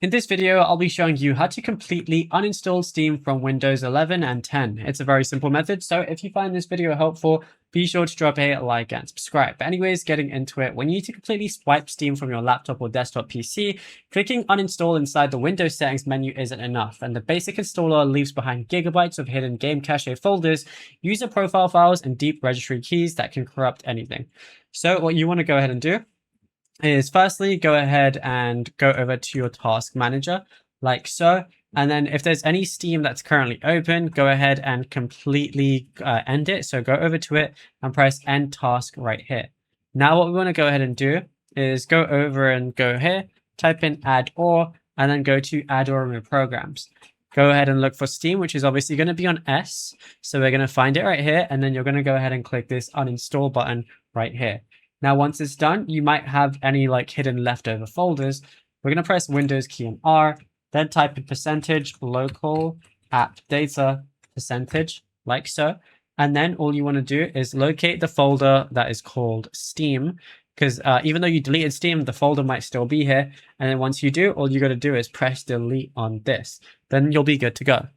In this video, I'll be showing you how to completely uninstall Steam from Windows 11 and 10. It's a very simple method, so if you find this video helpful, be sure to drop a like and subscribe. But anyways, getting into it, when you need to completely swipe Steam from your laptop or desktop PC, clicking uninstall inside the Windows settings menu isn't enough, and the basic installer leaves behind gigabytes of hidden game cache folders, user profile files, and deep registry keys that can corrupt anything. So what you want to go ahead and do is firstly go ahead and go over to your task manager like so, and then if there's any Steam that's currently open, go ahead and completely end it. So go over to it and press end task right here. Now what we want to go ahead and do is go over and go here, type in add or, and then go to add or remove programs. Go ahead and look for Steam, which is obviously going to be on S, so we're going to find it right here, and then you're going to go ahead and click this uninstall button right here. Now, once it's done, you might have any like hidden leftover folders. We're going to press Windows key and R, then type in percentage local app data percentage like so. And then all you want to do is locate the folder that is called Steam, because even though you deleted Steam, the folder might still be here. And then once you do, all you got to do is press delete on this. Then you'll be good to go.